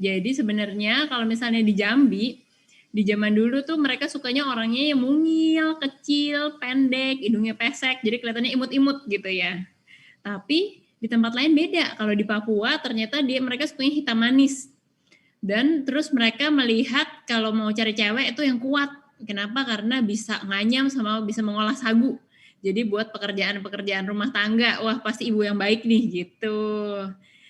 Jadi sebenarnya kalau misalnya di Jambi, di zaman dulu tuh mereka sukanya orangnya yang mungil, kecil, pendek, hidungnya pesek, jadi kelihatannya imut-imut gitu ya. Tapi di tempat lain beda. Kalau di Papua ternyata mereka sukanya hitam manis. Dan terus mereka melihat kalau mau cari cewek itu yang kuat. Kenapa? Karena bisa nganyam sama bisa mengolah sagu. Jadi buat pekerjaan-pekerjaan rumah tangga, wah pasti ibu yang baik nih gitu.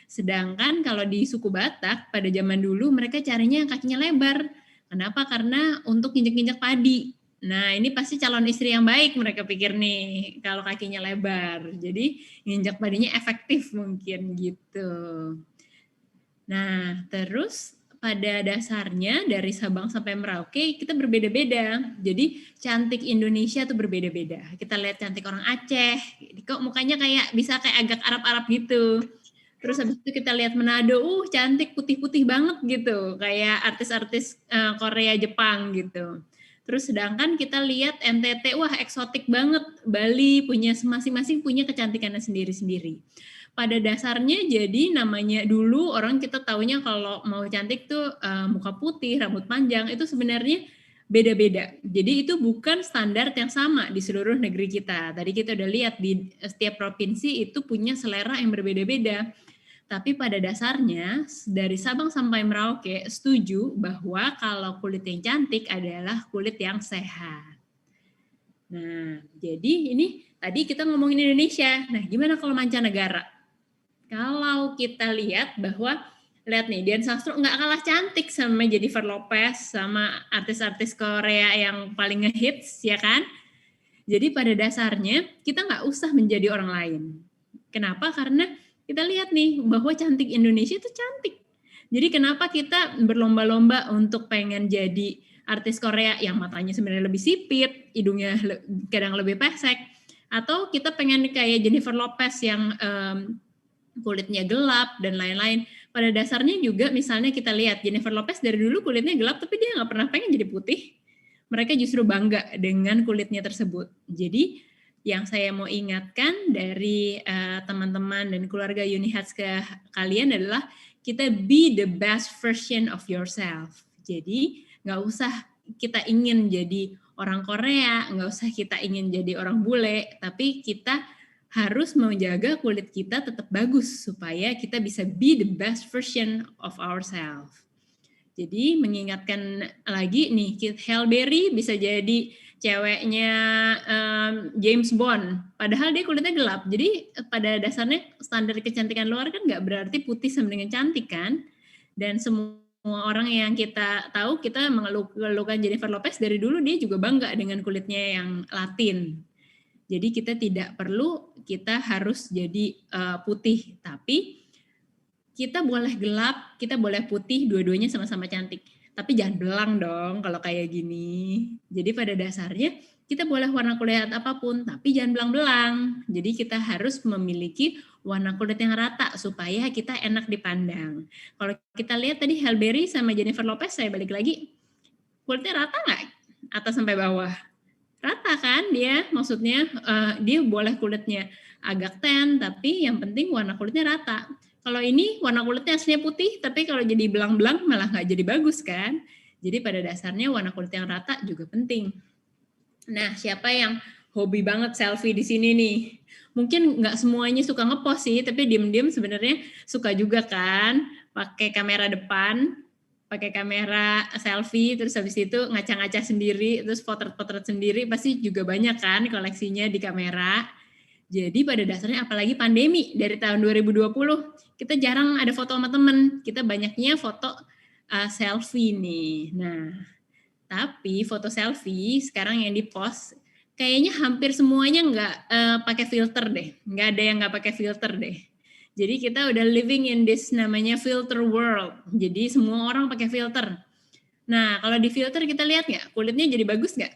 Sedangkan kalau di suku Batak pada zaman dulu mereka carinya yang kakinya lebar. Kenapa? Karena untuk injek-injek padi. Nah ini pasti calon istri yang baik mereka pikir nih kalau kakinya lebar. Jadi injek padinya efektif mungkin gitu. Nah terus pada dasarnya dari Sabang sampai Merauke kita berbeda-beda. Jadi cantik Indonesia tuh berbeda-beda. Kita lihat cantik orang Aceh, kok mukanya kayak bisa kayak agak Arab-Arab gitu. Terus habis itu kita lihat Manado, cantik putih-putih banget gitu, kayak artis-artis Korea Jepang gitu. Terus sedangkan kita lihat NTT, wah eksotik banget. Bali punya masing-masing punya kecantikannya sendiri-sendiri. Pada dasarnya jadi namanya dulu orang kita taunya kalau mau cantik tuh muka putih, rambut panjang, itu sebenarnya beda-beda. Jadi itu bukan standar yang sama di seluruh negeri kita. Tadi kita udah lihat di setiap provinsi itu punya selera yang berbeda-beda. Tapi pada dasarnya dari Sabang sampai Merauke setuju bahwa kalau kulit yang cantik adalah kulit yang sehat. Nah, jadi ini tadi kita ngomongin Indonesia. Nah, gimana kalau mancanegara? Kalau kita lihat bahwa lihat nih, Dian Sastro nggak kalah cantik sama Jennifer Lopez, sama artis-artis Korea yang paling ngehits, ya kan? Jadi pada dasarnya kita nggak usah menjadi orang lain. Kenapa? Karena kita lihat nih bahwa cantik Indonesia itu cantik. Jadi kenapa kita berlomba-lomba untuk pengen jadi artis Korea yang matanya sebenarnya lebih sipit, hidungnya kadang lebih pesek, atau kita pengen kayak Jennifer Lopez yang kulitnya gelap dan lain-lain. Pada dasarnya juga misalnya kita lihat Jennifer Lopez dari dulu kulitnya gelap tapi dia nggak pernah pengen jadi putih. Mereka justru bangga dengan kulitnya tersebut. Jadi yang saya mau ingatkan dari teman-teman dan keluarga Unihats ke kalian adalah kita be the best version of yourself. Jadi nggak usah kita ingin jadi orang Korea, nggak usah kita ingin jadi orang bule, tapi kita harus menjaga kulit kita tetap bagus supaya kita bisa be the best version of ourselves. Jadi mengingatkan lagi nih, Halle Berry bisa jadi ceweknya James Bond, padahal dia kulitnya gelap. Jadi pada dasarnya standar kecantikan luar kan nggak berarti putih sama dengan cantik kan. Dan semua orang yang kita tahu, kita mengeluhkan Jennifer Lopez dari dulu dia juga bangga dengan kulitnya yang Latin. Jadi kita tidak perlu kita harus jadi putih, tapi kita boleh gelap, kita boleh putih, dua-duanya sama-sama cantik. Tapi jangan belang dong kalau kayak gini. Jadi pada dasarnya kita boleh warna kulit apapun, tapi jangan belang-belang. Jadi kita harus memiliki warna kulit yang rata supaya kita enak dipandang. Kalau kita lihat tadi Halle Berry sama Jennifer Lopez, saya balik lagi, kulitnya rata nggak? Atas sampai bawah? Rata kan dia, maksudnya dia boleh kulitnya agak tan, tapi yang penting warna kulitnya rata. Kalau ini warna kulitnya aslinya putih, tapi kalau jadi belang-belang malah nggak jadi bagus kan. Jadi pada dasarnya warna kulit yang rata juga penting. Nah, siapa yang hobi banget selfie di sini nih? Mungkin nggak semuanya suka ngepost sih, tapi diem-diem sebenarnya suka juga kan, pakai kamera depan, pakai kamera selfie, terus habis itu ngaca-ngaca sendiri, terus potret-potret sendiri, pasti juga banyak kan koleksinya di kamera. Jadi pada dasarnya apalagi pandemi dari tahun 2020, kita jarang ada foto sama temen, kita banyaknya foto selfie nih. Nah, tapi foto selfie sekarang yang di-post kayaknya hampir semuanya nggak pakai filter deh, nggak ada yang nggak pakai filter deh. Jadi kita udah living in this namanya filter world. Jadi semua orang pakai filter. Nah kalau di filter kita lihat nggak kulitnya jadi bagus nggak?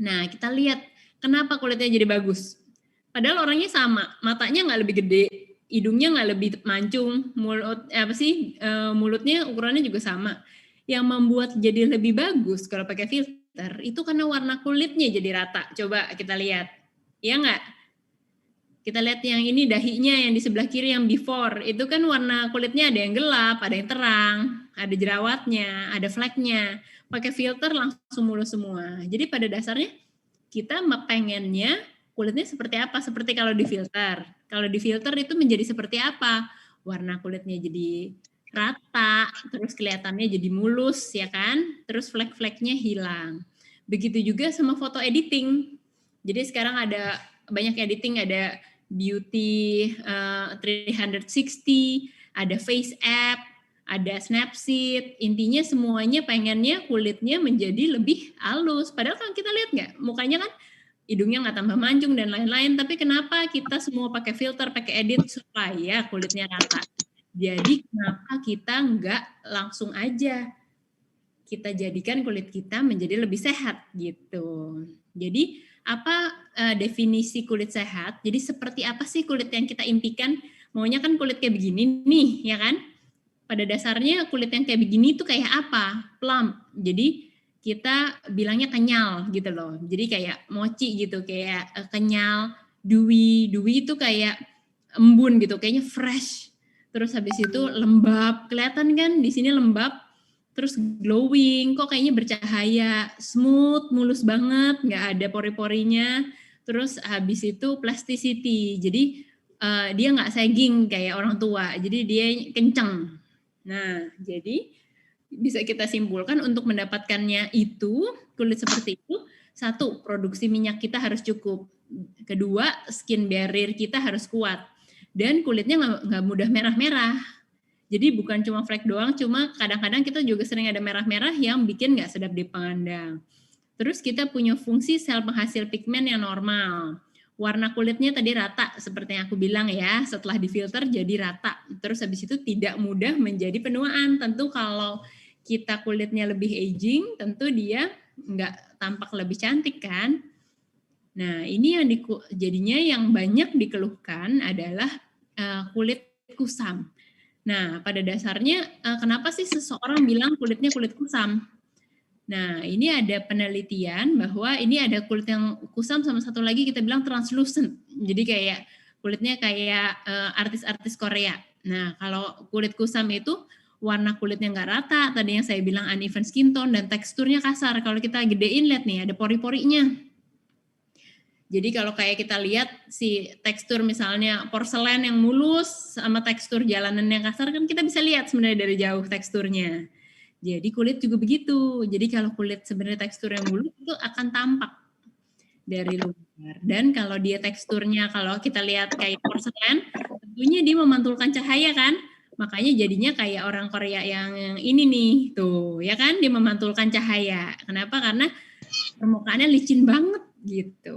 Nah kita lihat kenapa kulitnya jadi bagus. Padahal orangnya sama, matanya nggak lebih gede, hidungnya nggak lebih mancung, mulutnya ukurannya juga sama. Yang membuat jadi lebih bagus kalau pakai filter itu karena warna kulitnya jadi rata. Coba kita lihat, ya nggak? Kita lihat yang ini dahinya yang di sebelah kiri yang before, itu kan warna kulitnya ada yang gelap, ada yang terang, ada jerawatnya, ada fleknya. Pakai filter langsung mulus semua. Jadi pada dasarnya kita pengennya kulitnya seperti apa? Seperti kalau di filter. Kalau di filter itu menjadi seperti apa? Warna kulitnya jadi rata, terus kelihatannya jadi mulus ya kan? Terus flek-fleknya hilang. Begitu juga sama foto editing. Jadi sekarang ada banyak editing, ada beauty 360, ada face app, ada Snapseed. Intinya semuanya pengennya kulitnya menjadi lebih halus. Padahal kan kita lihat nggak, mukanya kan hidungnya nggak tambah mancung dan lain-lain. Tapi kenapa kita semua pakai filter, pakai edit supaya kulitnya rata? Jadi kenapa kita nggak langsung aja kita jadikan kulit kita menjadi lebih sehat gitu. Jadi apa definisi kulit sehat? Jadi seperti apa sih kulit yang kita impikan? Maunya kan kulit kayak begini nih, ya kan? Pada dasarnya kulit yang kayak begini itu kayak apa? Plump. Jadi kita bilangnya kenyal gitu loh. Jadi kayak mochi gitu, kayak kenyal, dewy. Dewy itu kayak embun gitu, kayaknya fresh. Terus habis itu lembab. Kelihatan kan di sini lembab, terus glowing, kok kayaknya bercahaya, smooth, mulus banget, nggak ada pori-porinya. Terus habis itu plasticity, jadi dia nggak sagging kayak orang tua, jadi dia kenceng. Nah, jadi bisa kita simpulkan untuk mendapatkannya itu, kulit seperti itu, satu, produksi minyak kita harus cukup. Kedua, skin barrier kita harus kuat. Dan kulitnya nggak mudah merah-merah. Jadi bukan cuma flek doang, cuma kadang-kadang kita juga sering ada merah-merah yang bikin nggak sedap dipandang. Terus kita punya fungsi sel penghasil pigmen yang normal. Warna kulitnya tadi rata, seperti yang aku bilang ya, setelah difilter jadi rata. Terus habis itu tidak mudah menjadi penuaan. Tentu kalau kita kulitnya lebih aging, tentu dia nggak tampak lebih cantik kan. Nah ini yang jadinya yang banyak dikeluhkan adalah kulit kusam. Nah, pada dasarnya kenapa sih seseorang bilang kulitnya kulit kusam? Nah, ini ada penelitian bahwa ini ada kulit yang kusam sama satu lagi kita bilang translucent. Jadi kayak kulitnya kayak artis-artis Korea. Nah, kalau kulit kusam itu warna kulitnya nggak rata, tadi yang saya bilang uneven skin tone dan teksturnya kasar. Kalau kita gedein lihat nih ada pori-porinya. Jadi kalau kayak kita lihat si tekstur misalnya porselen yang mulus sama tekstur jalanan yang kasar kan kita bisa lihat sebenarnya dari jauh teksturnya. Jadi kulit juga begitu. Jadi kalau kulit sebenarnya tekstur yang mulus itu akan tampak dari luar. Dan kalau dia teksturnya kalau kita lihat kayak porselen, tentunya dia memantulkan cahaya kan. Makanya jadinya kayak orang Korea yang ini nih, tuh ya kan dia memantulkan cahaya. Kenapa? Karena permukaannya licin banget gitu.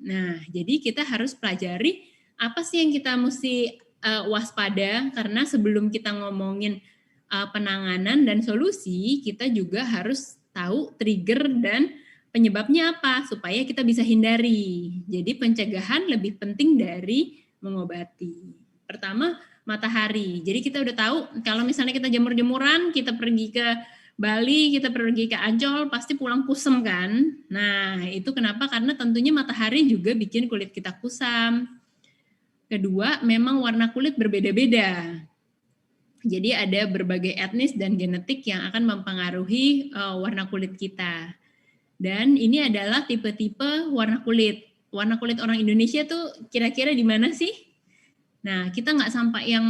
Nah, jadi kita harus pelajari apa sih yang kita mesti waspada karena sebelum kita ngomongin penanganan dan solusi, kita juga harus tahu trigger dan penyebabnya apa supaya kita bisa hindari. Jadi pencegahan lebih penting dari mengobati. Pertama, matahari. Jadi kita udah tahu kalau misalnya kita jemur-jemuran, kita pergi ke Bali, kita pergi ke Ancol, pasti pulang kusam kan. Nah, itu kenapa? Karena tentunya matahari juga bikin kulit kita kusam. Kedua, memang warna kulit berbeda-beda. Jadi ada berbagai etnis dan genetik yang akan mempengaruhi warna kulit kita. Dan ini adalah tipe-tipe warna kulit. Warna kulit orang Indonesia tuh kira-kira di mana sih? Nah, kita nggak sampai yang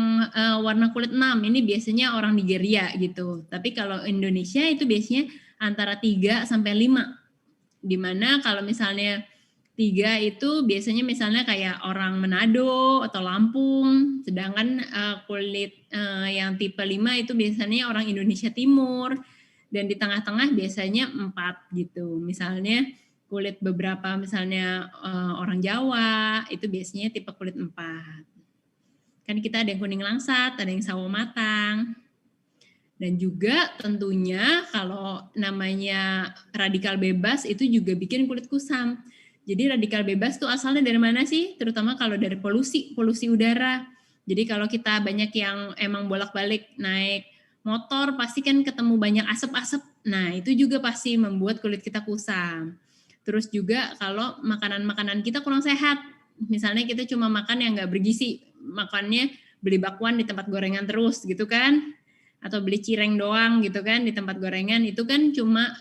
warna kulit 6, ini biasanya orang Nigeria gitu. Tapi kalau Indonesia itu biasanya antara 3 sampai 5. Dimana kalau misalnya 3 itu biasanya misalnya kayak orang Manado atau Lampung, sedangkan kulit yang tipe 5 itu biasanya orang Indonesia Timur, dan di tengah-tengah biasanya 4 gitu. Misalnya kulit beberapa misalnya orang Jawa, itu biasanya tipe kulit 4. Kan kita ada yang kuning langsat, ada yang sawo matang. Dan juga tentunya kalau namanya radikal bebas itu juga bikin kulit kusam. Jadi radikal bebas tuh asalnya dari mana sih? Terutama kalau dari polusi udara. Jadi kalau kita banyak yang emang bolak-balik naik motor, pasti kan ketemu banyak asap-asap. Nah, itu juga pasti membuat kulit kita kusam. Terus juga kalau makanan-makanan kita kurang sehat. misalnya kita cuma makan yang nggak bergizi, makannya beli bakwan di tempat gorengan terus gitu kan, atau beli cireng doang gitu kan di tempat gorengan, itu kan cuma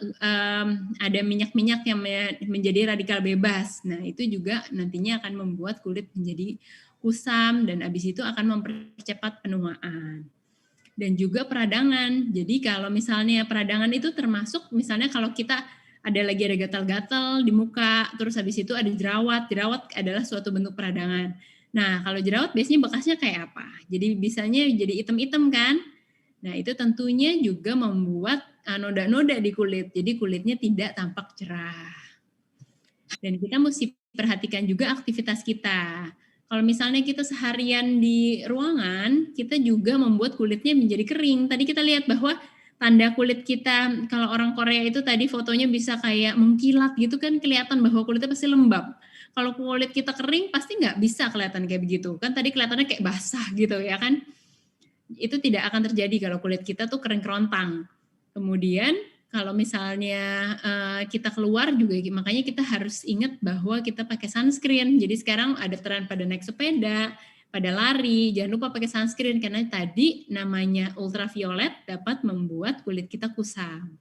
ada minyak-minyak yang menjadi radikal bebas. Nah itu juga nantinya akan membuat kulit menjadi kusam dan abis itu akan mempercepat penuaan. Dan juga peradangan. Jadi kalau misalnya peradangan itu termasuk misalnya kalau kita ada gatal-gatal di muka, terus habis itu ada jerawat. Jerawat adalah suatu bentuk peradangan. Nah, kalau jerawat biasanya bekasnya kayak apa? Jadi bisanya jadi hitam-hitam kan? Nah, itu tentunya juga membuat noda-noda di kulit. Jadi kulitnya tidak tampak cerah. Dan kita mesti perhatikan juga aktivitas kita. Kalau misalnya kita seharian di ruangan, kita juga membuat kulitnya menjadi kering. Tadi kita lihat bahwa tanda kulit kita, kalau orang Korea itu tadi fotonya bisa kayak mengkilat gitu kan, kelihatan bahwa kulitnya pasti lembab. Kalau kulit kita kering, pasti nggak bisa kelihatan kayak begitu. Kan tadi kelihatannya kayak basah gitu ya kan. Itu tidak akan terjadi kalau kulit kita tuh kering kerontang. Kemudian kalau misalnya kita keluar juga, makanya kita harus ingat bahwa kita pakai sunscreen. Jadi sekarang ada tren pada naik sepeda, pada lari, jangan lupa pakai sunscreen karena tadi namanya ultraviolet dapat membuat kulit kita kusam.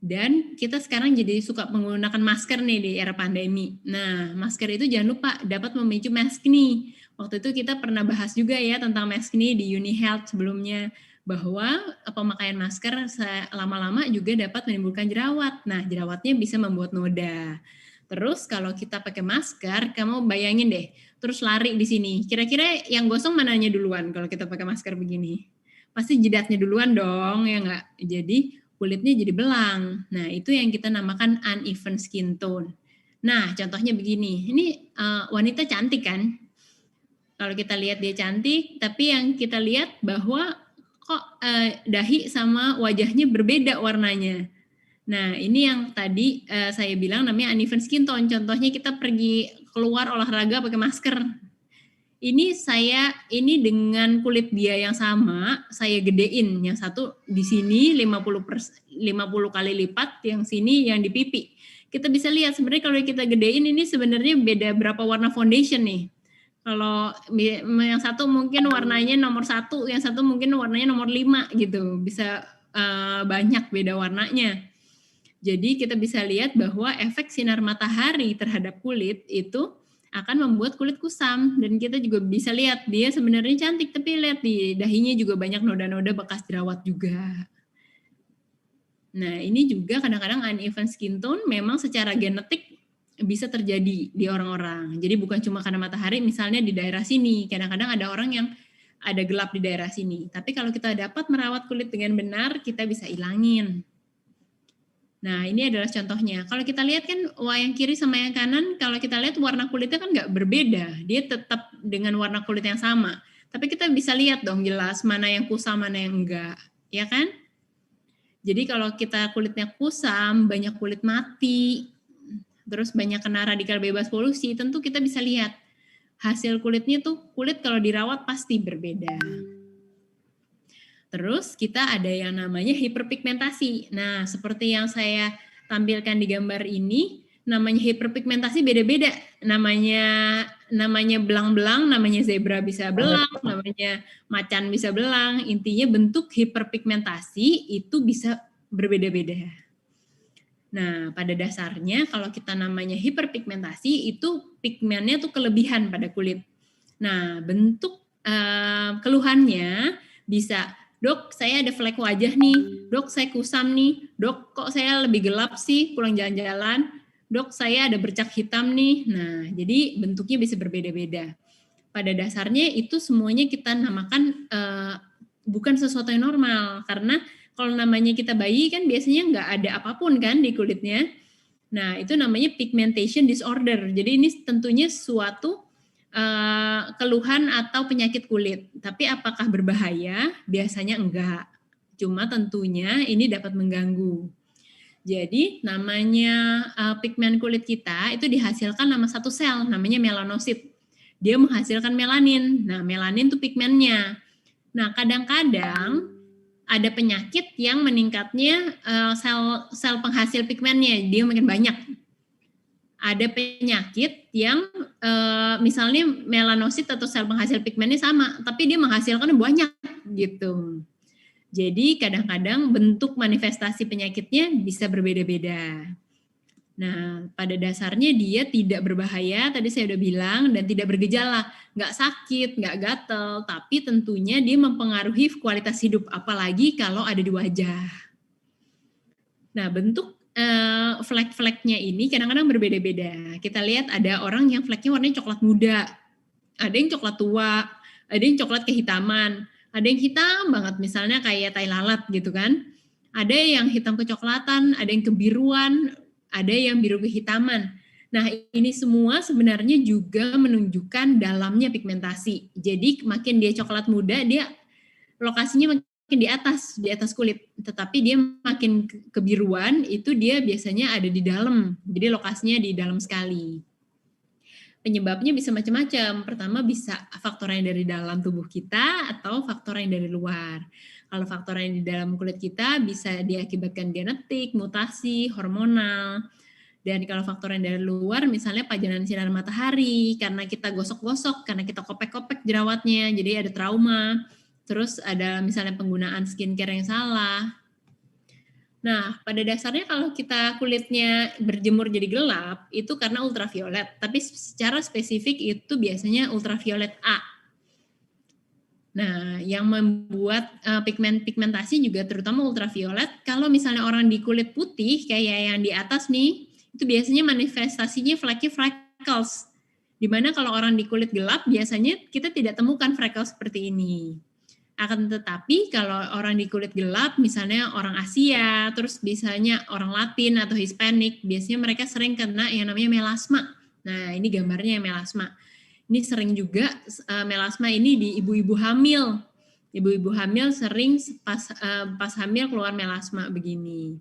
Dan kita sekarang jadi suka menggunakan masker nih di era pandemi. Nah, masker itu jangan lupa dapat memicu maskne. Waktu itu kita pernah bahas juga ya tentang maskne di Uni Health sebelumnya, bahwa pemakaian masker lama-lama juga dapat menimbulkan jerawat. Nah, jerawatnya bisa membuat noda. Terus kalau kita pakai masker, kamu bayangin deh, terus lari di sini. Kira-kira yang gosong mananya duluan kalau kita pakai masker begini? Pasti jidatnya duluan dong, ya nggak? Jadi kulitnya jadi belang. Nah, itu yang kita namakan uneven skin tone. Nah, contohnya begini. Ini wanita cantik kan? Kalau kita lihat dia cantik, tapi yang kita lihat bahwa kok dahi sama wajahnya berbeda warnanya. Nah, ini yang tadi saya bilang namanya uneven skin tone. Contohnya kita pergi keluar olahraga pakai masker. Ini dengan kulit dia yang sama, saya gedein. Yang satu di sini 50 kali lipat, yang sini yang di pipi. Kita bisa lihat sebenarnya kalau kita gedein ini sebenarnya beda berapa warna foundation nih. Kalau yang satu mungkin warnanya nomor 1, yang satu mungkin warnanya nomor 5 gitu. Bisa banyak beda warnanya. Jadi kita bisa lihat bahwa efek sinar matahari terhadap kulit itu akan membuat kulit kusam. Dan kita juga bisa lihat dia sebenarnya cantik, tapi lihat di dahinya juga banyak noda-noda bekas jerawat juga. Nah, ini juga kadang-kadang uneven skin tone memang secara genetik bisa terjadi di orang-orang. Jadi bukan cuma karena matahari, misalnya di daerah sini. Kadang-kadang ada orang yang ada gelap di daerah sini. Tapi kalau kita dapat merawat kulit dengan benar, kita bisa ilangin. Nah, ini adalah contohnya. Kalau kita lihat kan yang kiri sama yang kanan, kalau kita lihat warna kulitnya kan nggak berbeda. Dia tetap dengan warna kulit yang sama. Tapi kita bisa lihat dong jelas mana yang kusam, mana yang enggak. Ya kan? Jadi kalau kita kulitnya kusam, banyak kulit mati, terus banyak kena radikal bebas polusi, tentu kita bisa lihat hasil kulitnya tuh, kulit kalau dirawat pasti berbeda. Terus kita ada yang namanya hiperpigmentasi. Nah, seperti yang saya tampilkan di gambar ini, namanya hiperpigmentasi beda-beda. Namanya belang-belang, namanya zebra bisa belang, namanya macan bisa belang. Intinya bentuk hiperpigmentasi itu bisa berbeda-beda. Nah, pada dasarnya kalau kita namanya hiperpigmentasi itu pigmennya tuh kelebihan pada kulit. Nah, bentuk keluhannya bisa, dok saya ada flek wajah nih, dok saya kusam nih, dok kok saya lebih gelap sih pulang jalan-jalan, dok saya ada bercak hitam nih. Nah, jadi bentuknya bisa berbeda-beda. Pada dasarnya itu semuanya kita namakan bukan sesuatu yang normal, karena kalau namanya kita bayi kan biasanya nggak ada apapun kan di kulitnya. Nah, itu namanya pigmentation disorder. Jadi ini tentunya suatu keluhan atau penyakit kulit. Tapi apakah berbahaya? Biasanya enggak. Cuma tentunya ini dapat mengganggu. Jadi namanya pigmen kulit kita itu dihasilkan sama satu sel, namanya melanosit. Dia menghasilkan melanin. Nah, melanin itu pigmennya. Nah, kadang-kadang ada penyakit yang meningkatnya sel penghasil pigmennya, dia makin banyak. Ada penyakit yang misalnya melanosit atau sel penghasil pigmennya sama, tapi dia menghasilkan banyak gitu. Jadi kadang-kadang bentuk manifestasi penyakitnya bisa berbeda-beda. Nah, pada dasarnya dia tidak berbahaya, tadi saya udah bilang, dan tidak bergejala, nggak sakit, nggak gatel, tapi tentunya dia mempengaruhi kualitas hidup, apalagi kalau ada di wajah. Nah, bentuk flek-fleknya ini kadang-kadang berbeda-beda. Kita lihat ada orang yang fleknya warnanya coklat muda, ada yang coklat tua, ada yang coklat kehitaman, ada yang hitam banget, misalnya kayak tai lalat gitu kan. Ada yang hitam kecoklatan, ada yang kebiruan, ada yang biru kehitaman. Nah, ini semua sebenarnya juga menunjukkan dalamnya pigmentasi. Jadi makin dia coklat muda, dia lokasinya makin di atas kulit. Tetapi dia makin kebiruan, itu dia biasanya ada di dalam. Jadi lokasinya di dalam sekali. Penyebabnya bisa macam-macam. Pertama bisa faktor yang dari dalam tubuh kita atau faktor yang dari luar. Kalau faktor yang di dalam kulit kita bisa diakibatkan genetik, mutasi, hormonal. Dan kalau faktor yang dari luar misalnya pajanan sinar matahari, karena kita gosok-gosok, karena kita kopek-kopek jerawatnya, jadi ada trauma. Terus ada misalnya penggunaan skincare yang salah. Nah, pada dasarnya kalau kita kulitnya berjemur jadi gelap, itu karena ultraviolet. Tapi secara spesifik itu biasanya ultraviolet A. Nah, yang membuat pigmentasi juga terutama ultraviolet, kalau misalnya orang di kulit putih, kayak yang di atas nih, itu biasanya manifestasinya fleknya freckles. Dimana kalau orang di kulit gelap, biasanya kita tidak temukan freckles seperti ini. Akan tetapi kalau orang di kulit gelap, misalnya orang Asia, terus biasanya orang Latin atau Hispanik, biasanya mereka sering kena yang namanya melasma. Nah, ini gambarnya melasma. Ini sering juga melasma ini di ibu-ibu hamil. Ibu-ibu hamil sering pas hamil keluar melasma begini.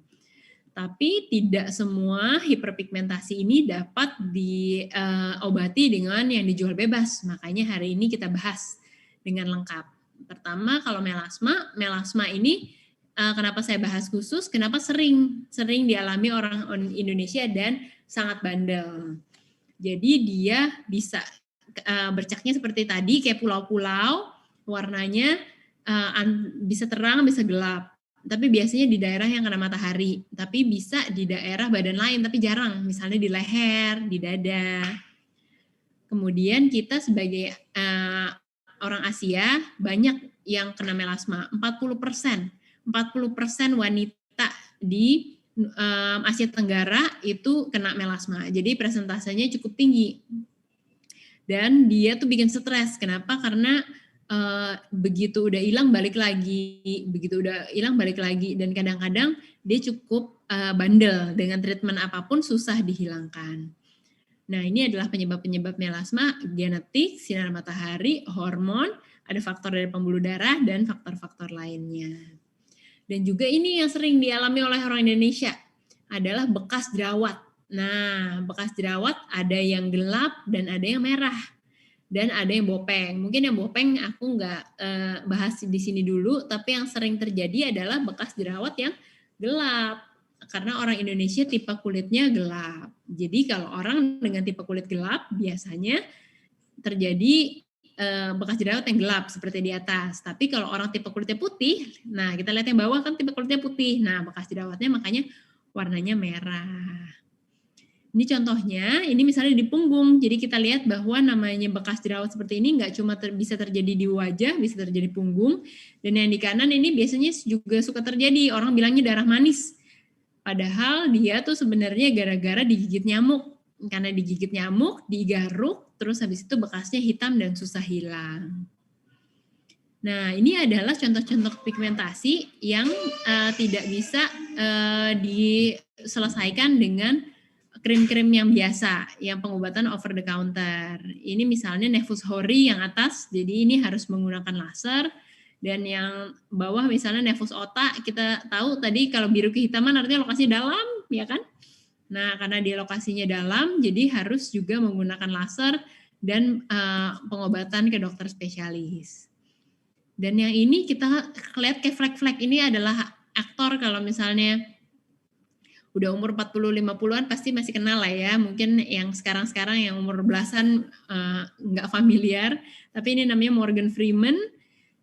Tapi tidak semua hiperpigmentasi ini dapat diobati dengan yang dijual bebas. Makanya hari ini kita bahas dengan lengkap. Pertama, kalau melasma ini kenapa saya bahas khusus? Kenapa sering dialami orang Indonesia dan sangat bandel. Jadi dia bisa bercaknya seperti tadi, kayak pulau-pulau, warnanya bisa terang, bisa gelap. Tapi biasanya di daerah yang kena matahari. Tapi bisa di daerah badan lain, tapi jarang. Misalnya di leher, di dada. Kemudian kita sebagai orang Asia banyak yang kena melasma, 40%. 40% wanita di Asia Tenggara itu kena melasma. Jadi presentasenya cukup tinggi. Dan dia tuh bikin stres. Kenapa? Karena begitu udah hilang balik lagi, dan kadang-kadang dia cukup bandel, dengan treatment apapun susah dihilangkan. Nah, ini adalah penyebab-penyebab melasma: genetik, sinar matahari, hormon, ada faktor dari pembuluh darah, dan faktor-faktor lainnya. Dan juga ini yang sering dialami oleh orang Indonesia adalah bekas jerawat. Nah, bekas jerawat ada yang gelap dan ada yang merah. Dan ada yang bopeng. Mungkin yang bopeng aku nggak bahas di sini dulu, tapi yang sering terjadi adalah bekas jerawat yang gelap. Karena orang Indonesia tipe kulitnya gelap. Jadi kalau orang dengan tipe kulit gelap biasanya terjadi bekas jerawat yang gelap seperti di atas. Tapi kalau orang tipe kulitnya putih, nah kita lihat yang bawah kan tipe kulitnya putih. Nah, bekas jerawatnya makanya warnanya merah. Ini contohnya, ini misalnya di punggung. Jadi kita lihat bahwa namanya bekas jerawat seperti ini nggak cuma bisa terjadi di wajah, bisa terjadi di punggung. Dan yang di kanan ini biasanya juga suka terjadi. Orang bilangnya darah manis. Padahal dia tuh sebenarnya gara-gara digigit nyamuk. Karena digigit nyamuk, digaruk, terus habis itu bekasnya hitam dan susah hilang. Nah, ini adalah contoh-contoh pigmentasi yang tidak bisa diselesaikan dengan krim-krim yang biasa, yang pengobatan over the counter. Ini misalnya Nevus Hori yang atas, jadi ini harus menggunakan laser. Dan yang bawah misalnya Nevus Ota, kita tahu tadi kalau biru kehitaman artinya lokasinya dalam, ya kan? Nah, karena dia lokasinya dalam, jadi harus juga menggunakan laser dan pengobatan ke dokter spesialis. Dan yang ini kita lihat kayak flek-flek ini adalah aktor kalau misalnya udah umur 40-50-an pasti masih kenal lah ya. Mungkin yang sekarang-sekarang yang umur belasan nggak familiar. Tapi ini namanya Morgan Freeman.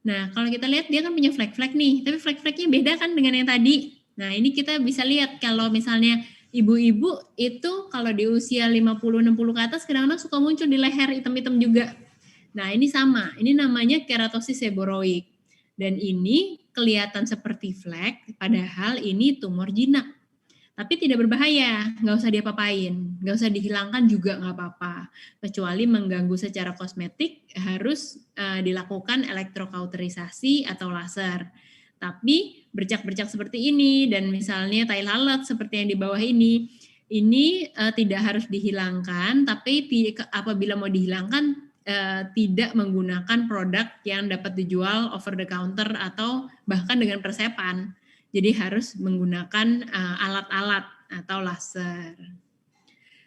Nah, kalau kita lihat dia kan punya flag-flag nih. Tapi flag-flagnya beda kan dengan yang tadi. Nah, ini kita bisa lihat kalau misalnya ibu-ibu itu kalau di usia 50-60 ke atas kadang-kadang suka muncul di leher hitam-hitam juga. Nah, ini sama. Ini namanya keratosis seboroik. Dan ini kelihatan seperti flek, padahal ini tumor jinak. Tapi tidak berbahaya, nggak usah diapa-apain, nggak usah dihilangkan juga nggak apa-apa. Kecuali mengganggu secara kosmetik, harus dilakukan elektrokauterisasi atau laser. Tapi bercak-bercak seperti ini dan misalnya tai lalat seperti yang di bawah ini tidak harus dihilangkan, tapi apabila mau dihilangkan tidak menggunakan produk yang dapat dijual over the counter atau bahkan dengan persepan. Jadi harus menggunakan alat-alat atau laser.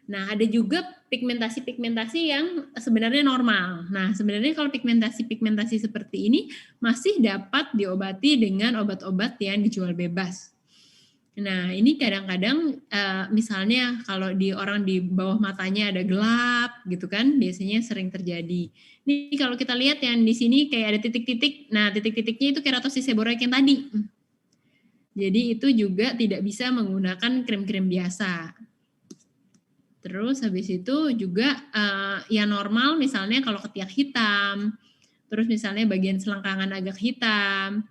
Nah, ada juga pigmentasi-pigmentasi yang sebenarnya normal. Nah, sebenarnya kalau pigmentasi-pigmentasi seperti ini masih dapat diobati dengan obat-obat yang dijual bebas. Nah, ini kadang-kadang misalnya kalau di orang di bawah matanya ada gelap gitu kan, biasanya sering terjadi. Ini kalau kita lihat yang di sini kayak ada titik-titik. Nah, titik-titiknya itu keratosis seboroik yang tadi. Jadi itu juga tidak bisa menggunakan krim-krim biasa. Terus habis itu juga yang normal misalnya kalau ketiak hitam, terus misalnya bagian selangkangan agak hitam,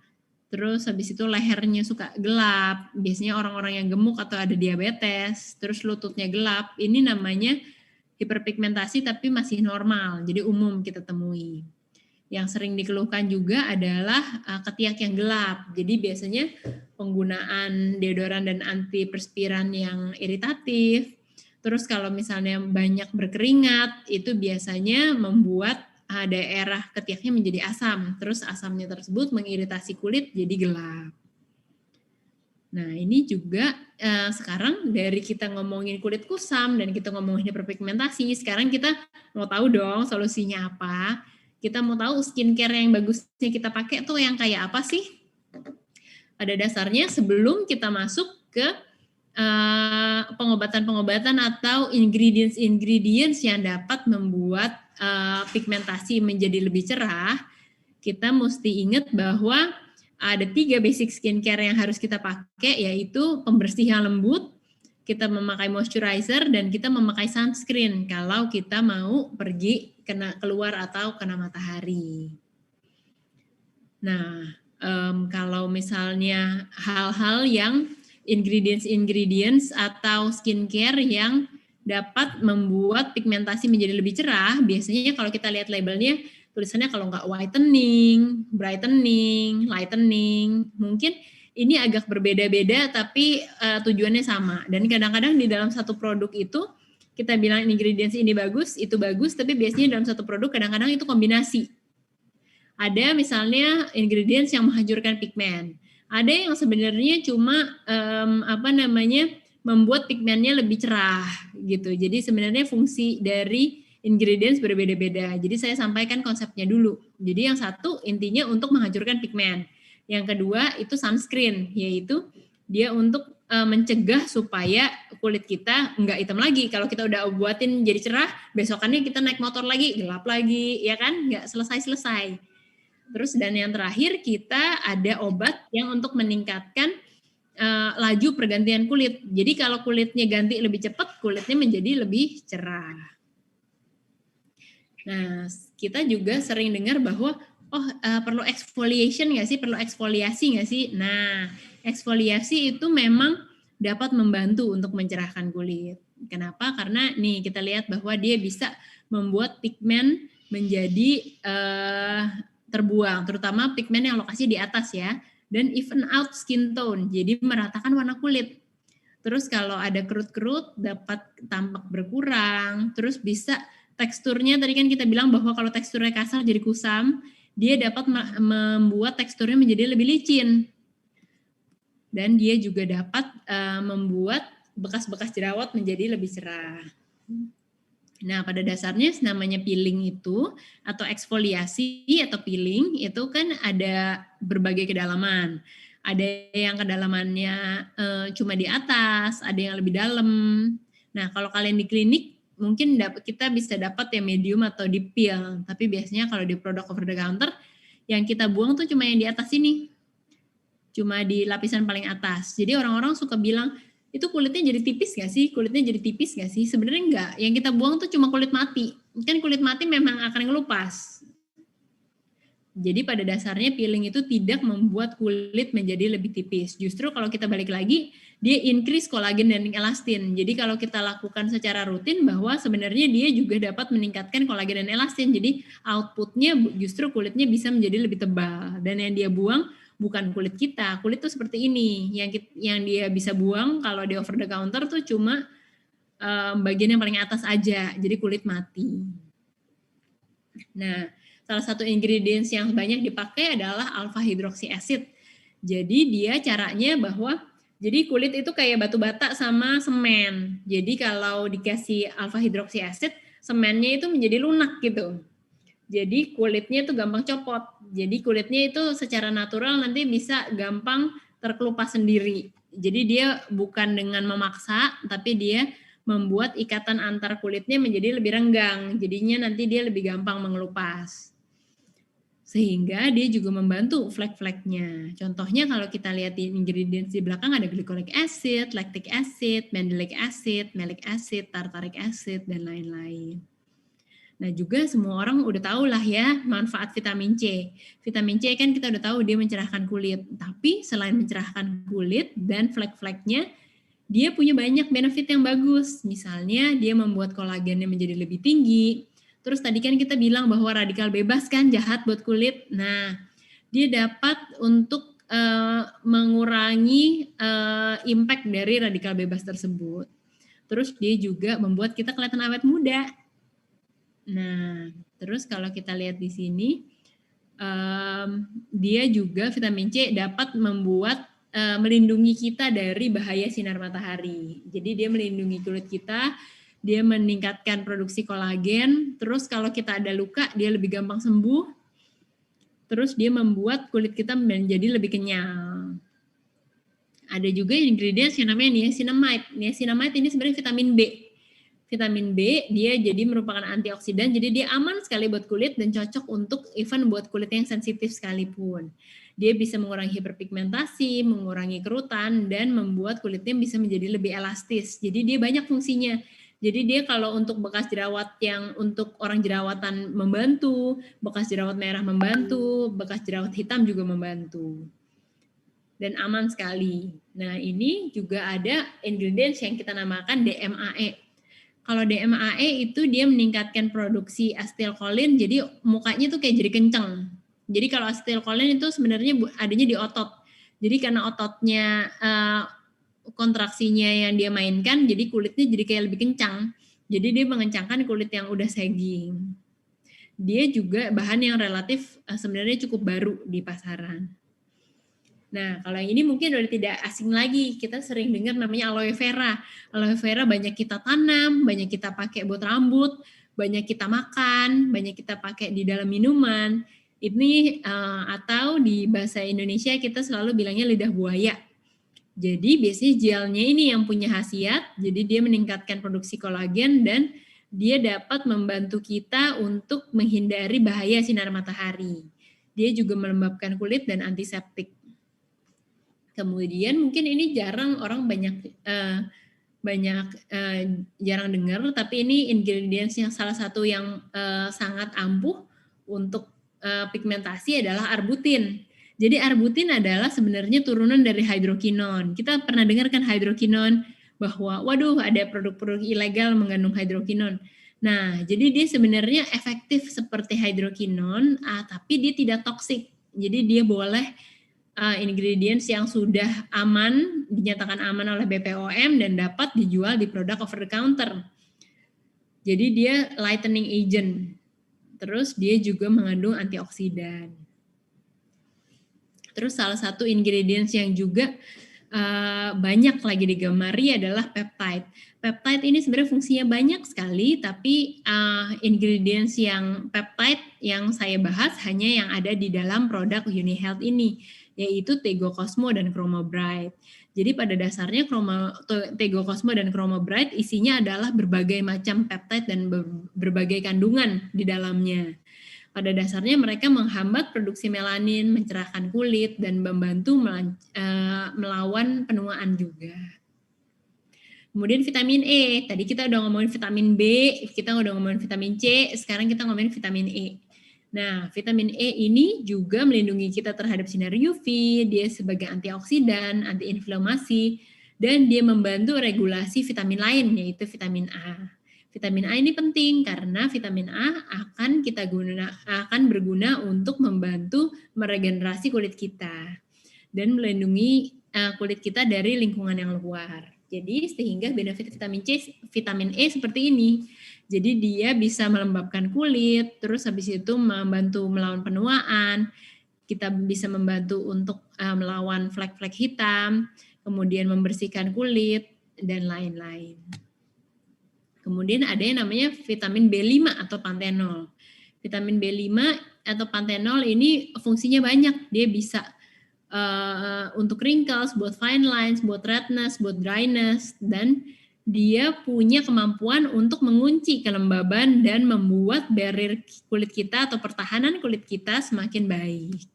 terus habis itu lehernya suka gelap, biasanya orang-orang yang gemuk atau ada diabetes, terus lututnya gelap, ini namanya hiperpigmentasi tapi masih normal, jadi umum kita temui. Yang sering dikeluhkan juga adalah ketiak yang gelap. Jadi biasanya penggunaan deodoran dan antiperspiran yang iritatif. Terus kalau misalnya banyak berkeringat, itu biasanya membuat daerah ketiaknya menjadi asam. Terus asamnya tersebut mengiritasi kulit jadi gelap. Nah, ini juga sekarang dari kita ngomongin kulit kusam dan kita ngomongin hiperpigmentasi, sekarang kita mau tahu dong solusinya apa. Kita mau tahu skincare yang bagusnya kita pakai tuh yang kayak apa sih? Pada dasarnya sebelum kita masuk ke pengobatan-pengobatan atau ingredients yang dapat membuat pigmentasi menjadi lebih cerah, kita mesti ingat bahwa ada 3 basic skincare yang harus kita pakai, yaitu pembersih yang lembut, kita memakai moisturizer, dan kita memakai sunscreen kalau kita mau pergi keluar atau kena matahari. Nah, kalau misalnya hal-hal yang ingredients atau skincare yang dapat membuat pigmentasi menjadi lebih cerah, biasanya kalau kita lihat labelnya, tulisannya kalau nggak whitening, brightening, lightening, mungkin ini agak berbeda-beda tapi tujuannya sama. Dan kadang-kadang di dalam satu produk itu, kita bilang ingredients ini bagus, itu bagus, tapi biasanya dalam satu produk kadang-kadang itu kombinasi. Ada misalnya ingredients yang menghancurkan pigmen. Ada yang sebenarnya cuma membuat pigmennya lebih cerah gitu. Jadi sebenarnya fungsi dari ingredients berbeda-beda. Jadi saya sampaikan konsepnya dulu. Jadi yang satu intinya untuk menghancurkan pigmen. Yang kedua itu sunscreen, yaitu dia untuk mencegah supaya kulit kita nggak hitam lagi. Kalau kita udah buatin jadi cerah, besokannya kita naik motor lagi, gelap lagi, ya kan? Nggak selesai-selesai. Terus dan yang terakhir kita ada obat yang untuk meningkatkan laju pergantian kulit. Jadi kalau kulitnya ganti lebih cepat, kulitnya menjadi lebih cerah. Nah, kita juga sering dengar bahwa perlu exfoliation nggak sih? Perlu eksfoliasi nggak sih? Nah, eksfoliasi itu memang dapat membantu untuk mencerahkan kulit. Kenapa? Karena nih kita lihat bahwa dia bisa membuat pigmen menjadi terbuang, terutama pigmen yang lokasi di atas ya, dan even out skin tone, jadi meratakan warna kulit. Terus kalau ada kerut-kerut dapat tampak berkurang, terus bisa teksturnya, tadi kan kita bilang bahwa kalau teksturnya kasar jadi kusam, dia dapat membuat teksturnya menjadi lebih licin. Dan dia juga dapat membuat bekas-bekas jerawat menjadi lebih cerah. Nah, pada dasarnya namanya peeling itu atau eksfoliasi atau peeling itu kan ada berbagai kedalaman. Ada yang kedalamannya cuma di atas, ada yang lebih dalam. Nah, kalau kalian di klinik mungkin kita bisa dapat yang medium atau di peel, tapi biasanya kalau di produk over the counter yang kita buang tuh cuma yang di atas ini. Cuma di lapisan paling atas. Jadi orang-orang suka bilang, itu kulitnya jadi tipis gak sih? Kulitnya jadi tipis gak sih? Sebenarnya enggak. Yang kita buang tuh cuma kulit mati. Kan kulit mati memang akan ngelupas. Jadi pada dasarnya peeling itu tidak membuat kulit menjadi lebih tipis. Justru kalau kita balik lagi, dia increase kolagen dan elastin. Jadi kalau kita lakukan secara rutin bahwa sebenarnya dia juga dapat meningkatkan kolagen dan elastin. Jadi outputnya justru kulitnya bisa menjadi lebih tebal. Dan yang dia buang bukan kulit kita. Kulit tuh seperti ini. Yang dia bisa buang kalau di over the counter tuh cuma bagian yang paling atas aja. Jadi kulit mati. Nah, salah satu ingredients yang banyak dipakai adalah alpha hydroxy acid. Jadi dia caranya bahwa jadi kulit itu kayak batu bata sama semen. Jadi kalau dikasih alpha hydroxy acid, semennya itu menjadi lunak gitu. Jadi kulitnya itu gampang copot. Jadi kulitnya itu secara natural nanti bisa gampang terkelupas sendiri. Jadi dia bukan dengan memaksa, tapi dia membuat ikatan antar kulitnya menjadi lebih renggang. Jadinya nanti dia lebih gampang mengelupas. Sehingga dia juga membantu flek-fleknya. Contohnya kalau kita lihat di ingredients di belakang ada glycolic acid, lactic acid, mandelic acid, malic acid, tartaric acid, dan lain-lain. Nah juga semua orang udah tahu lah ya manfaat vitamin C. Vitamin C kan kita udah tahu dia mencerahkan kulit. Tapi selain mencerahkan kulit dan flek-fleknya, dia punya banyak benefit yang bagus. Misalnya dia membuat kolagennya menjadi lebih tinggi. Terus tadi kan kita bilang bahwa radikal bebas kan jahat buat kulit. Nah, dia dapat untuk mengurangi impact dari radikal bebas tersebut. Terus dia juga membuat kita kelihatan awet muda. Nah, terus kalau kita lihat di sini, dia juga vitamin C dapat membuat melindungi kita dari bahaya sinar matahari. Jadi dia melindungi kulit kita, dia meningkatkan produksi kolagen, terus kalau kita ada luka dia lebih gampang sembuh, terus dia membuat kulit kita menjadi lebih kenyal. Ada juga ingredients yang namanya niacinamide. Niacinamide ini sebenarnya vitamin B. Vitamin B dia jadi merupakan antioksidan, jadi dia aman sekali buat kulit dan cocok untuk even buat kulit yang sensitif sekalipun. Dia bisa mengurangi hiperpigmentasi, mengurangi kerutan, dan membuat kulitnya bisa menjadi lebih elastis. Jadi dia banyak fungsinya. Jadi dia kalau untuk bekas jerawat yang untuk orang jerawatan membantu, bekas jerawat merah membantu, bekas jerawat hitam juga membantu. Dan aman sekali. Nah ini juga ada ingredients yang kita namakan DMAE. Kalau DMAE itu dia meningkatkan produksi asetilkolin, jadi mukanya tuh kayak jadi kenceng. Jadi kalau asetilkolin itu sebenarnya adanya di otot. Jadi karena ototnya kontraksinya yang dia mainkan, jadi kulitnya jadi kayak lebih kencang. Jadi dia mengencangkan kulit yang udah sagging. Dia juga bahan yang relatif sebenarnya cukup baru di pasaran. Nah, kalau yang ini mungkin udah tidak asing lagi. Kita sering dengar namanya aloe vera. Aloe vera banyak kita tanam, banyak kita pakai buat rambut, banyak kita makan, banyak kita pakai di dalam minuman. Ini atau di bahasa Indonesia kita selalu bilangnya lidah buaya. Jadi biasanya gelnya ini yang punya khasiat, jadi dia meningkatkan produksi kolagen dan dia dapat membantu kita untuk menghindari bahaya sinar matahari. Dia juga melembabkan kulit dan antiseptik. Kemudian mungkin ini jarang orang jarang dengar, tapi ini ingredients yang salah satu yang sangat ampuh untuk pigmentasi adalah arbutin. Jadi arbutin adalah sebenarnya turunan dari hydroquinone. Kita pernah dengar kan hydroquinone bahwa waduh ada produk-produk ilegal mengandung hydroquinone. Nah, jadi dia sebenarnya efektif seperti hydroquinone, tapi dia tidak toksik. Jadi dia boleh ingredients yang sudah aman, dinyatakan aman oleh BPOM dan dapat dijual di produk over the counter. Jadi dia lightening agent. Terus dia juga mengandung antioksidan. Terus salah satu ingredients yang juga banyak lagi digemari adalah peptide. Peptide ini sebenarnya fungsinya banyak sekali, tapi ingredients yang peptide yang saya bahas hanya yang ada di dalam produk UniHealth ini, yaitu Tego Cosmo dan Chromo Bright. Jadi pada dasarnya Tego Cosmo dan Chromo Bright isinya adalah berbagai macam peptide dan berbagai kandungan di dalamnya. Pada dasarnya mereka menghambat produksi melanin, mencerahkan kulit, dan membantu melawan penuaan juga. Kemudian vitamin E, tadi kita udah ngomongin vitamin B, kita udah ngomongin vitamin C, sekarang kita ngomongin vitamin E. Nah, vitamin E ini juga melindungi kita terhadap sinar UV, dia sebagai antioksidan, antiinflamasi, dan dia membantu regulasi vitamin lain, yaitu vitamin A. Vitamin A ini penting karena vitamin A akan berguna untuk membantu meregenerasi kulit kita dan melindungi kulit kita dari lingkungan yang luar. Jadi sehingga benefit vitamin E seperti ini. Jadi dia bisa melembabkan kulit, terus habis itu membantu melawan penuaan, kita bisa membantu untuk melawan flek-flek hitam, kemudian membersihkan kulit, dan lain-lain. Kemudian ada yang namanya vitamin B5 atau pantenol. Vitamin B5 atau pantenol ini fungsinya banyak, dia bisa untuk wrinkles, buat fine lines, buat redness, buat dryness, dan dia punya kemampuan untuk mengunci kelembaban dan membuat barrier kulit kita atau pertahanan kulit kita semakin baik.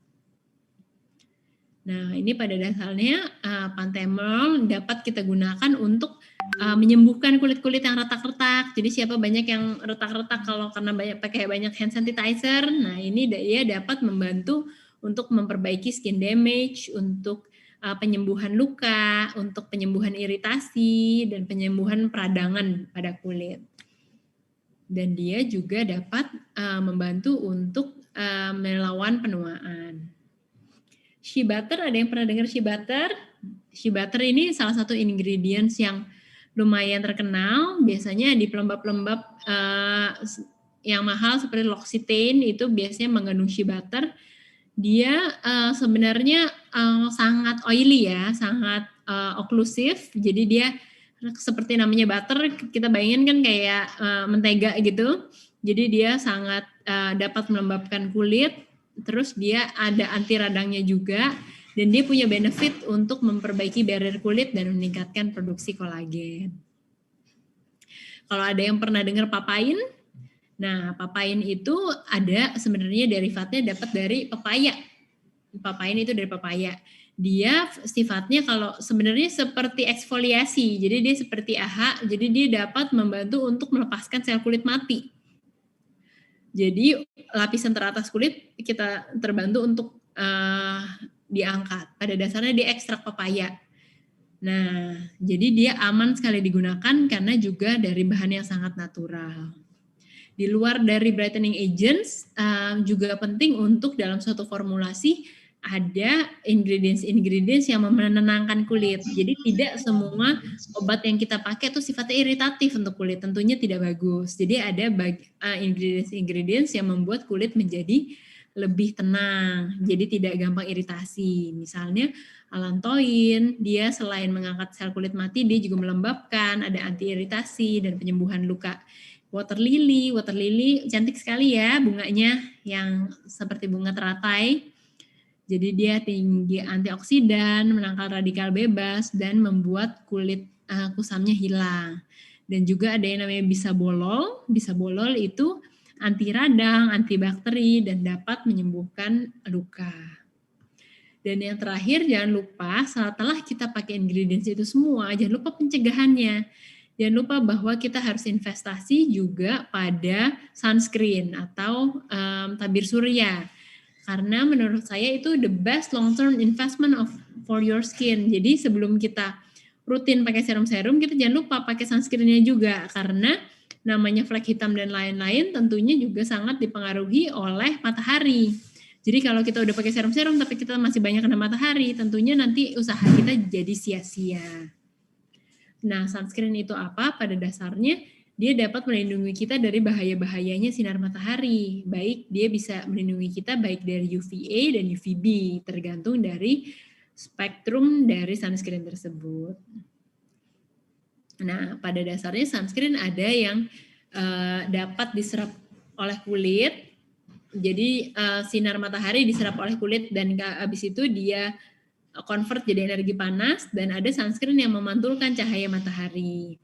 Nah, ini pada dasarnya pantenol dapat kita gunakan untuk menyembuhkan kulit-kulit yang retak-retak. Jadi siapa banyak yang retak-retak kalau karena pakai banyak hand sanitizer, nah ini dia dapat membantu untuk memperbaiki skin damage, untuk penyembuhan luka, untuk penyembuhan iritasi, dan penyembuhan peradangan pada kulit. Dan dia juga dapat membantu untuk melawan penuaan. Shea butter, ada yang pernah dengar shea butter? Shea butter ini salah satu ingredients yang lumayan terkenal, biasanya di pelembab-pelembab yang mahal seperti L'Occitane itu biasanya mengandung shea butter. Dia sebenarnya sangat oily ya, sangat oklusif. Jadi dia seperti namanya butter, kita bayangin kan kayak mentega gitu. Jadi dia sangat dapat melembabkan kulit. Terus dia ada anti radangnya juga. Dan dia punya benefit untuk memperbaiki barrier kulit dan meningkatkan produksi kolagen. Kalau ada yang pernah dengar papain, nah, papain itu ada sebenarnya derivatnya dapat dari pepaya. Papain itu dari pepaya. Dia sifatnya kalau sebenarnya seperti eksfoliasi. Jadi dia seperti AHA, jadi dia dapat membantu untuk melepaskan sel kulit mati. Jadi lapisan teratas kulit kita terbantu untuk diangkat. Pada dasarnya dia ekstrak pepaya. Nah, jadi dia aman sekali digunakan karena juga dari bahan yang sangat natural. Di luar dari brightening agents, juga penting untuk dalam suatu formulasi ada ingredients yang menenangkan kulit. Jadi tidak semua obat yang kita pakai itu sifatnya iritatif untuk kulit, tentunya tidak bagus. Jadi ada ingredients yang membuat kulit menjadi lebih tenang, jadi tidak gampang iritasi. Misalnya allantoin, dia selain mengangkat sel kulit mati, dia juga melembabkan, ada anti iritasi dan penyembuhan luka. Water lily cantik sekali ya bunganya yang seperti bunga teratai. Jadi dia tinggi antioksidan, menangkal radikal bebas, dan membuat kulit kusamnya hilang. Dan juga ada yang namanya bisabolol. Bisabolol itu anti radang, antibakteri, dan dapat menyembuhkan luka. Dan yang terakhir, jangan lupa setelah kita pakai ingredients itu semua, jangan lupa pencegahannya. Jangan lupa bahwa kita harus investasi juga pada sunscreen atau tabir surya. Karena menurut saya itu the best long-term investment for your skin. Jadi sebelum kita rutin pakai serum-serum, kita jangan lupa pakai sunscreen-nya juga. Karena namanya flek hitam dan lain-lain tentunya juga sangat dipengaruhi oleh matahari. Jadi kalau kita udah pakai serum-serum tapi kita masih banyak kena matahari, tentunya nanti usaha kita jadi sia-sia. Nah, sunscreen itu apa? Pada dasarnya dia dapat melindungi kita dari bahaya-bahayanya sinar matahari. Baik dia bisa melindungi kita baik dari UVA dan UVB, tergantung dari spektrum dari sunscreen tersebut. Nah, pada dasarnya sunscreen ada yang dapat diserap oleh kulit. Jadi sinar matahari diserap oleh kulit dan habis itu dia convert jadi energi panas, dan ada sunscreen yang memantulkan cahaya matahari.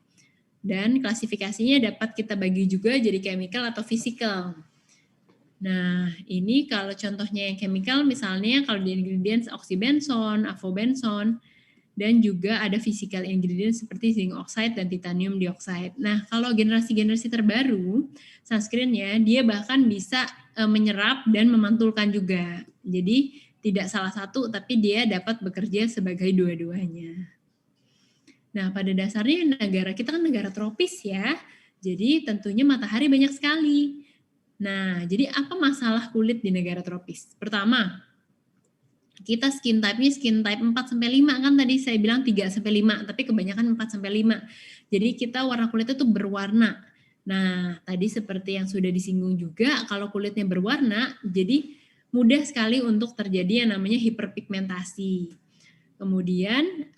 Dan klasifikasinya dapat kita bagi juga jadi chemical atau physical. Nah, ini kalau contohnya yang chemical, misalnya kalau di ingredients oxybenzone, avobenzone, dan juga ada physical ingredients seperti zinc oxide dan titanium dioxide. Nah, kalau generasi-generasi terbaru, sunscreen-nya dia bahkan bisa menyerap dan memantulkan juga. Jadi, tidak salah satu, tapi dia dapat bekerja sebagai dua-duanya. Nah, pada dasarnya negara kita kan negara tropis ya, jadi tentunya matahari banyak sekali. Nah, jadi apa masalah kulit di negara tropis? Pertama, kita skin type-nya skin type 4-5 kan tadi saya bilang 3-5, tapi kebanyakan 4-5. Jadi kita warna kulitnya tuh berwarna. Nah, tadi seperti yang sudah disinggung juga, kalau kulitnya berwarna, jadi mudah sekali untuk terjadi yang namanya hiperpigmentasi. Kemudian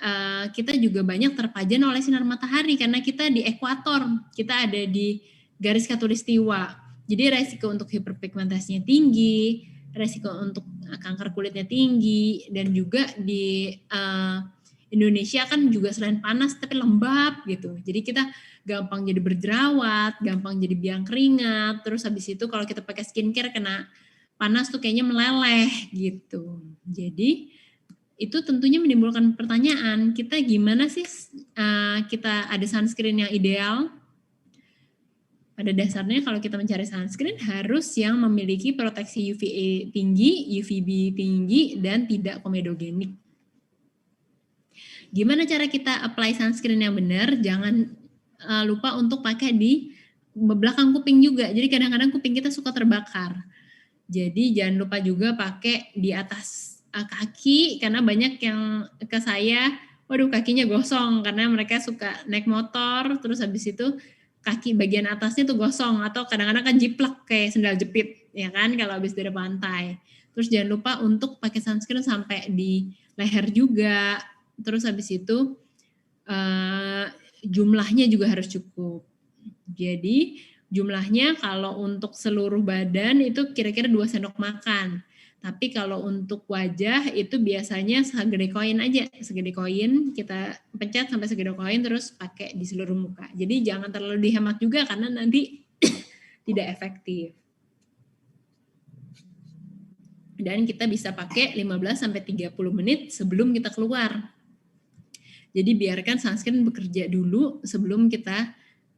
kita juga banyak terpajan oleh sinar matahari karena kita di ekuator, kita ada di garis khatulistiwa. Jadi resiko untuk hiperpigmentasinya tinggi, resiko untuk kanker kulitnya tinggi, dan juga di Indonesia kan juga selain panas tapi lembab gitu. Jadi kita gampang jadi berjerawat, gampang jadi biang keringat, terus habis itu kalau kita pakai skincare kena panas tuh kayaknya meleleh gitu. Jadi itu tentunya menimbulkan pertanyaan, kita gimana sih kita ada sunscreen yang ideal? Pada dasarnya kalau kita mencari sunscreen harus yang memiliki proteksi UVA tinggi, UVB tinggi, dan tidak komedogenik. Gimana cara kita apply sunscreen yang benar? Jangan lupa untuk pakai di belakang kuping juga. Jadi kadang-kadang kuping kita suka terbakar. Jadi jangan lupa juga pakai di atas kaki, karena banyak yang ke saya, waduh kakinya gosong karena mereka suka naik motor, terus habis itu kaki bagian atasnya tuh gosong, atau kadang-kadang kan jiplak kayak sendal jepit, ya kan kalau habis dari pantai. Terus jangan lupa untuk pakai sunscreen sampai di leher juga. Terus habis itu jumlahnya juga harus cukup. Jadi jumlahnya kalau untuk seluruh badan itu kira-kira 2 sendok makan. Tapi kalau untuk wajah itu biasanya segede koin aja, segede koin kita pencet sampai segede koin terus pakai di seluruh muka. Jadi jangan terlalu dihemat juga karena nanti tidak efektif. Dan kita bisa pakai 15 sampai 30 menit sebelum kita keluar. Jadi biarkan sunscreen bekerja dulu sebelum kita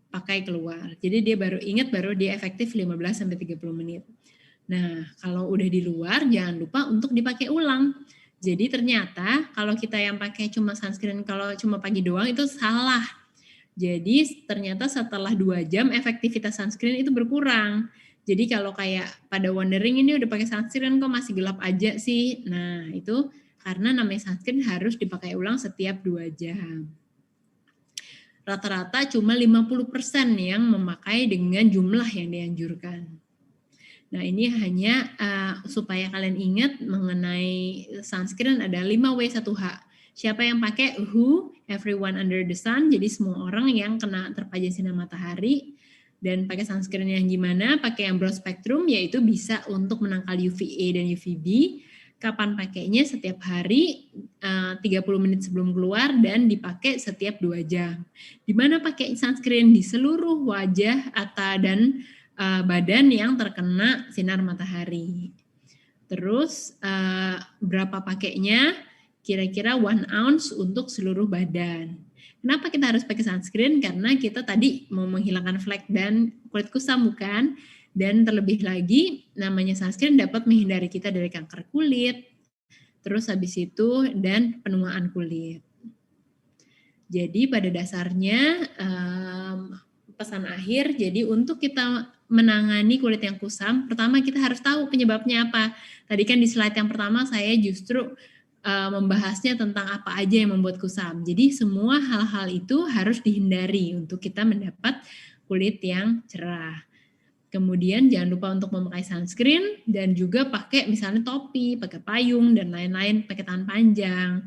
pakai keluar. Jadi dia baru ingat baru dia efektif 15 sampai 30 menit. Nah, kalau udah di luar jangan lupa untuk dipakai ulang. Jadi ternyata kalau kita yang pakai cuma sunscreen kalau cuma pagi doang itu salah. Jadi ternyata setelah 2 jam efektivitas sunscreen itu berkurang. Jadi kalau kayak pada wondering ini udah pakai sunscreen kok masih gelap aja sih. Nah, itu karena namanya sunscreen harus dipakai ulang setiap 2 jam. Rata-rata cuma 50% yang memakai dengan jumlah yang dianjurkan. Nah, ini hanya supaya kalian ingat mengenai sunscreen ada 5W1H. Siapa yang pakai? Who? Everyone under the sun. Jadi semua orang yang kena terpajan sinar matahari. Dan pakai sunscreen yang gimana? Pakai yang broad spectrum, yaitu bisa untuk menangkal UVA dan UVB. Kapan pakainya? Setiap hari 30 menit sebelum keluar dan dipakai setiap 2 jam. Di mana pakai sunscreen? Di seluruh wajah dan badan yang terkena sinar matahari. Terus berapa pakainya? Kira-kira 1 ounce untuk seluruh badan. Kenapa kita harus pakai sunscreen? Karena kita tadi mau menghilangkan flek dan kulit kusam bukan? Dan terlebih lagi namanya sunscreen dapat menghindari kita dari kanker kulit, terus habis itu dan penuaan kulit. Jadi pada dasarnya pesan akhir, jadi untuk kita menangani kulit yang kusam, pertama kita harus tahu penyebabnya apa. Tadi kan di slide yang pertama saya justru membahasnya tentang apa aja yang membuat kusam. Jadi semua hal-hal itu harus dihindari untuk kita mendapat kulit yang cerah. Kemudian jangan lupa untuk memakai sunscreen dan juga pakai misalnya topi, pakai payung dan lain-lain, pakai tangan panjang.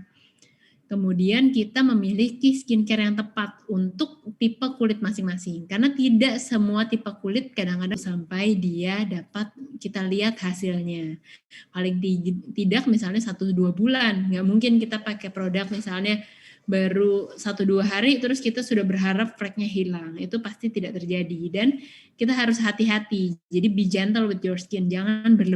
Kemudian kita memiliki skincare yang tepat untuk tipe kulit masing-masing. Karena tidak semua tipe kulit kadang-kadang sampai dia dapat kita lihat hasilnya. Paling tidak misalnya 1-2 bulan. Nggak mungkin kita pakai produk misalnya baru 1-2 hari terus kita sudah berharap fleknya hilang. Itu pasti tidak terjadi. Dan kita harus hati-hati. Jadi be gentle with your skin. Jangan berlebihan.